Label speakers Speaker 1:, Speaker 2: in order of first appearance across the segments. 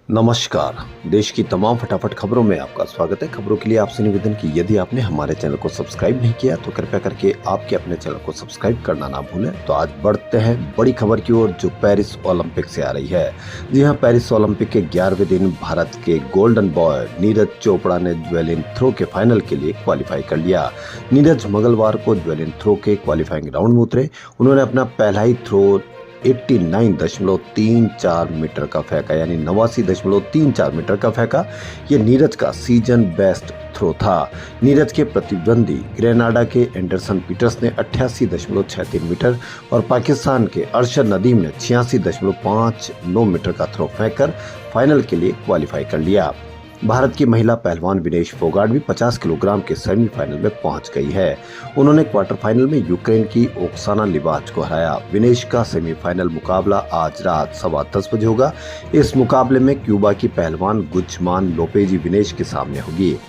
Speaker 1: नमस्कार। देश की तमाम फटाफट खबरों में आपका स्वागत है। खबरों के लिए आपसे निवेदन कि यदि आपने हमारे चैनल को सब्सक्राइब नहीं किया तो कृपया करके आपके अपने चैनल को सब्सक्राइब करना ना भूलें। तो आज बढ़ते हैं बड़ी खबर की ओर जो पेरिस ओलंपिक से आ रही है। जी हां, पेरिस ओलंपिक के 11वें दिन भारत के गोल्डन बॉय नीरज चोपड़ा ने जैवलिन थ्रो के फाइनल के लिए क्वालिफाई कर लिया। नीरज मंगलवार को जैवलिन थ्रो के क्वालिफाइंग राउंड में उतरे। उन्होंने अपना पहला ही थ्रो 89.34 मीटर का फेंका, यानी 89.34 मीटर का फेंका। ये नीरज का सीजन बेस्ट थ्रो था। नीरज के प्रतिद्वंदी ग्रेनाडा के एंडरसन पीटर्स ने 88.63 मीटर और पाकिस्तान के अरशद नदीम ने 86.59 मीटर का थ्रो फेंककर फाइनल के लिए क्वालिफाई कर लिया। भारत की महिला पहलवान विनेश फोगाट भी 50 किलोग्राम के सेमीफाइनल में पहुंच गई है। उन्होंने क्वार्टर फाइनल में यूक्रेन की ओक्साना लिबाच को हराया। विनेश का सेमीफाइनल मुकाबला आज रात 10:15 बजे होगा। इस मुकाबले में क्यूबा की पहलवान गुजमान लोपेजी विनेश के सामने होगी।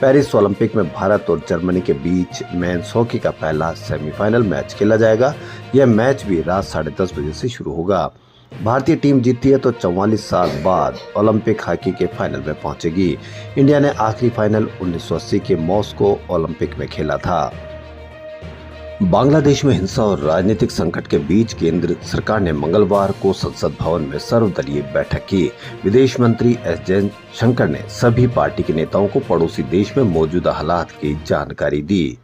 Speaker 1: पेरिस ओलंपिक में भारत और जर्मनी के बीच मेंस हॉकी का पहला सेमीफाइनल मैच खेला जाएगा। यह मैच भी रात 10:30 बजे से शुरू होगा। भारतीय टीम जीतती है तो 44 साल बाद ओलंपिक हॉकी के फाइनल में पहुंचेगी। इंडिया ने आखिरी फाइनल 1980 के मॉस्को ओलंपिक में खेला था। बांग्लादेश में हिंसा और राजनीतिक संकट के बीच केंद्र सरकार ने मंगलवार को संसद भवन में सर्वदलीय बैठक की। विदेश मंत्री एस जयशंकर ने सभी पार्टी के नेताओं को पड़ोसी देश में मौजूदा हालात की जानकारी दी।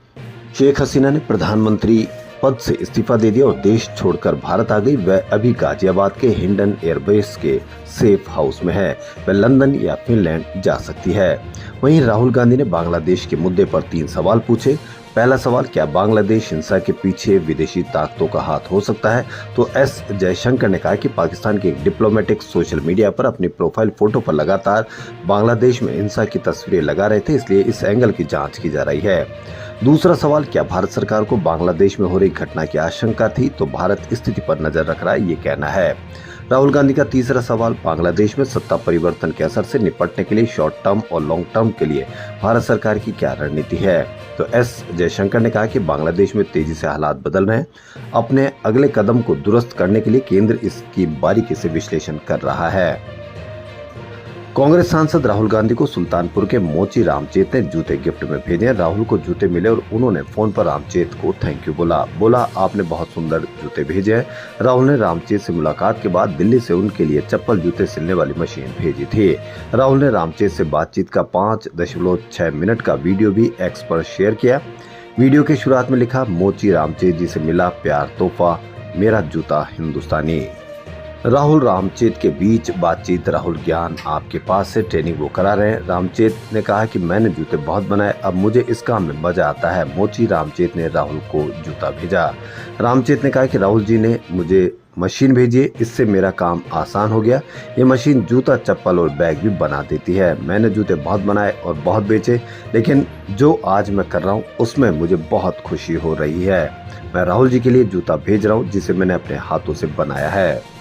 Speaker 1: शेख हसीना ने प्रधानमंत्री पद से इस्तीफा दे दिया और देश छोड़कर भारत आ गई। वह अभी गाजियाबाद के हिंडन एयरबेस के सेफ हाउस में है। वह लंदन या फिनलैंड जा सकती है। वहीं राहुल गांधी ने बांग्लादेश के मुद्दे पर 3 सवाल पूछे। पहला सवाल, क्या बांग्लादेश हिंसा के पीछे विदेशी ताकतों का हाथ हो सकता है? तो एस जयशंकर ने कहा कि पाकिस्तान के एक डिप्लोमेटिक सोशल मीडिया पर अपनी प्रोफाइल फोटो पर लगातार बांग्लादेश में हिंसा की तस्वीरें लगा रहे थे, इसलिए इस एंगल की जांच की जा रही है। दूसरा सवाल, क्या भारत सरकार को बांग्लादेश में हो रही घटना की आशंका थी? तो भारत स्थिति पर नजर रख रहा है, ये कहना है। राहुल गांधी का तीसरा सवाल, बांग्लादेश में सत्ता परिवर्तन के असर से निपटने के लिए शॉर्ट टर्म और लॉन्ग टर्म के लिए भारत सरकार की क्या रणनीति है? तो एस जयशंकर ने कहा कि बांग्लादेश में तेजी से हालात बदल रहे हैं। अपने अगले कदम को दुरुस्त करने के लिए केंद्र इसकी बारीकी से विश्लेषण कर रहा है। कांग्रेस सांसद राहुल गांधी को सुल्तानपुर के मोची रामचेत ने जूते गिफ्ट में भेजे। राहुल को जूते मिले और उन्होंने फोन पर रामचेत को थैंक यू बोला आपने बहुत सुंदर जूते भेजे हैं। राहुल ने रामचेत से मुलाकात के बाद दिल्ली से उनके लिए चप्पल जूते सिलने वाली मशीन भेजी थी। राहुल ने रामचेत से बातचीत का 5.6 मिनट का वीडियो भी एक्स पर शेयर किया। वीडियो की शुरुआत में लिखा, मोची रामचेत जी से मिला प्यार तोहफा, मेरा जूता हिंदुस्तानी। राहुल रामचेत के बीच बातचीत। राहुल ज्ञान आपके पास से ट्रेनिंग वो करा रहे हैं। रामचेत ने कहा कि मैंने जूते बहुत बनाए, अब मुझे इस काम में मजा आता है। मोची रामचेत ने राहुल को जूता भेजा। रामचेत ने कहा कि राहुल जी ने मुझे मशीन भेजी है, इससे मेरा काम आसान हो गया। ये मशीन जूता, चप्पल और बैग भी बना देती है। मैंने जूते बहुत बनाए और बहुत बेचे, लेकिन जो आज मैं कर रहा हूँ उसमें मुझे बहुत खुशी हो रही है। मैं राहुल जी के लिए जूता भेज रहा हूँ जिसे मैंने अपने हाथों से बनाया है।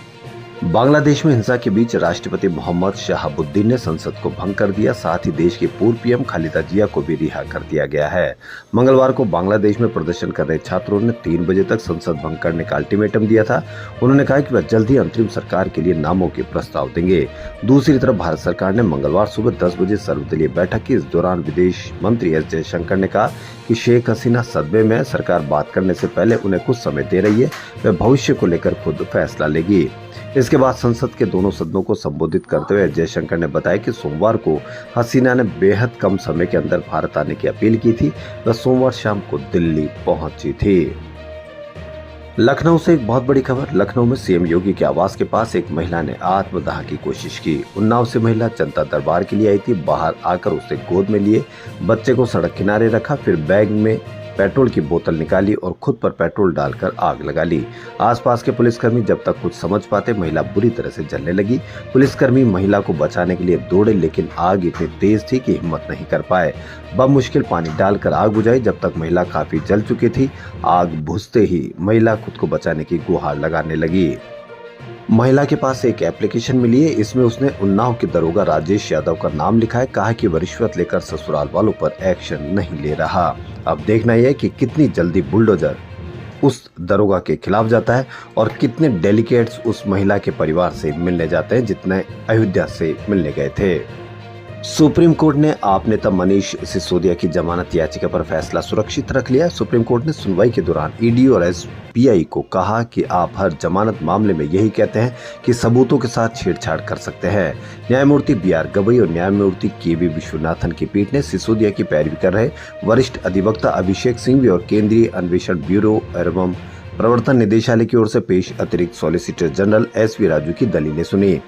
Speaker 1: बांग्लादेश में हिंसा के बीच राष्ट्रपति मोहम्मद शहाबुद्दीन ने संसद को भंग कर दिया। साथ ही देश की पूर्व पीएम खालिदा जिया को भी रिहा कर दिया गया है। मंगलवार को बांग्लादेश में प्रदर्शन कर रहे छात्रों ने 3 बजे तक संसद भंग करने का अल्टीमेटम दिया था। उन्होंने कहा कि वह जल्द ही अंतरिम सरकार के लिए नामों के प्रस्ताव देंगे। दूसरी तरफ भारत सरकार ने मंगलवार सुबह 10 बजे सर्वदलीय बैठक की। इस दौरान विदेश मंत्री एस जयशंकर ने कहा कि शेख हसीना सदमे में, सरकार बात करने से पहले उन्हें कुछ समय दे रही है, वह भविष्य को लेकर खुद फैसला लेगी। इसके बाद संसद के दोनों सदनों को संबोधित करते हुए जयशंकर ने बताया कि सोमवार को हसीना ने बेहद कम समय के अंदर भारत आने की अपील की थी। वह सोमवार शाम को दिल्ली पहुंची थी। लखनऊ से एक बहुत बड़ी खबर। लखनऊ में सीएम योगी के आवास के पास एक महिला ने आत्मदाह की कोशिश की। उन्नाव से महिला जनता दरबार के लिए आई थी। बाहर आकर उसे गोद में लिए बच्चे को सड़क किनारे रखा, फिर बैग में पेट्रोल की बोतल निकाली और खुद पर पेट्रोल डालकर आग लगा ली। आसपास के पुलिसकर्मी जब तक कुछ समझ पाते, महिला बुरी तरह से जलने लगी। पुलिसकर्मी महिला को बचाने के लिए दौड़े, लेकिन आग इतनी तेज थी कि हिम्मत नहीं कर पाए। बमुश्किल पानी डालकर आग बुझाई। जब तक महिला काफी जल चुकी थी, आग बुझते ही महिला खुद को बचाने की गुहार लगाने लगी। महिला के पास एक एप्लीकेशन मिली है। इसमें उसने उन्नाव के दरोगा राजेश यादव का नाम लिखा है। कहा कि वह रिश्वत लेकर ससुराल वालों पर एक्शन नहीं ले रहा। अब देखना यह है कि कितनी जल्दी बुलडोजर उस दरोगा के खिलाफ जाता है और कितने डेलीगेट्स उस महिला के परिवार से मिलने जाते हैं जितने अयोध्या से मिलने गए थे। सुप्रीम कोर्ट ने आप नेता मनीष सिसोदिया की जमानत याचिका पर फैसला सुरक्षित रख लिया। सुप्रीम कोर्ट ने सुनवाई के दौरान ईडी और एसबीआई को कहा कि आप हर जमानत मामले में यही कहते हैं कि सबूतों के साथ छेड़छाड़ कर सकते हैं। न्यायमूर्ति बी.आर. गवई और न्यायमूर्ति के.वी. विश्वनाथन की पीठ ने सिसोदिया की पैरवी कर रहे वरिष्ठ अधिवक्ता अभिषेक सिंघवी और केंद्रीय अन्वेषण ब्यूरो एवं प्रवर्तन निदेशालय की ओर से पेश अतिरिक्त सॉलिसिटर जनरल एस.वी. राजू की दलीलें सुनी।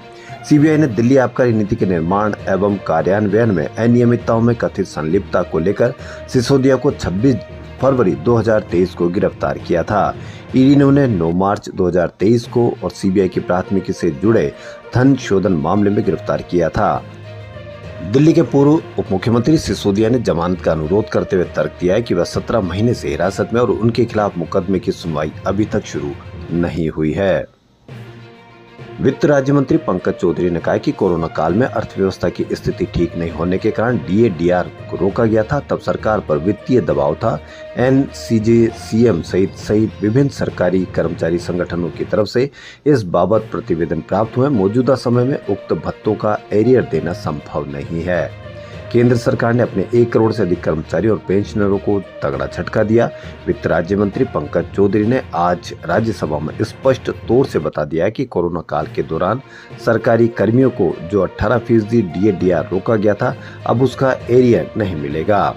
Speaker 1: सीबीआई ने दिल्ली आबकारी नीति के निर्माण एवं कार्यान्वयन में अनियमितताओं में कथित संलिप्तता को लेकर सिसोदिया को 26 फरवरी 2023 को गिरफ्तार किया था। ईडी ने उन्हें 9 मार्च 2023 को और सीबीआई की प्राथमिकी से जुड़े धन शोधन मामले में गिरफ्तार किया था। दिल्ली के पूर्व उप मुख्यमंत्री सिसोदिया ने जमानत का अनुरोध करते हुए तर्क दिया है कि वह 17 महीने से हिरासत में और उनके खिलाफ मुकदमे की सुनवाई अभी तक शुरू नहीं हुई है। वित्त राज्य मंत्री पंकज चौधरी ने कहा कि कोरोना काल में अर्थव्यवस्था की स्थिति ठीक नहीं होने के कारण डीए-डीआर को रोका गया था। तब सरकार पर वित्तीय दबाव था। एनसीजे, सीएम सहित विभिन्न सरकारी कर्मचारी संगठनों की तरफ से इस बाबत प्रतिवेदन प्राप्त हुए। मौजूदा समय में उक्त भत्तों का एरियर देना संभव नहीं है। केंद्र सरकार ने अपने 1 करोड़ से अधिक कर्मचारियों और पेंशनरों को तगड़ा झटका दिया। वित्त राज्य मंत्री पंकज चौधरी ने आज राज्यसभा में स्पष्ट तौर से बता दिया कि कोरोना काल के दौरान सरकारी कर्मियों को जो 18% डीए-डीआर रोका गया था, अब उसका एरियर नहीं मिलेगा।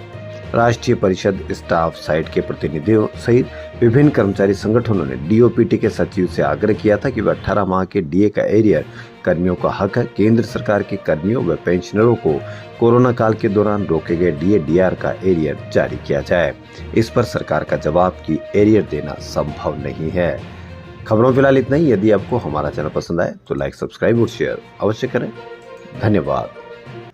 Speaker 1: राष्ट्रीय परिषद, स्टाफ साइट के प्रतिनिधियों सहित विभिन्न कर्मचारी संगठनों ने डीओपीटी के सचिव से आग्रह किया था कि वह 18 माह के डीए का एरियर कर्मियों का हक है। केंद्र सरकार के कर्मियों व पेंशनरों को कोरोना काल के दौरान रोके गए डीए-डीआर का एरियर जारी किया जाए। इस पर सरकार का जवाब कि एरियर देना संभव नहीं है। खबरों फिलहाल इतना ही। यदि आपको हमारा चैनल पसंद आए तो लाइक, सब्सक्राइब और शेयर अवश्य करें। धन्यवाद।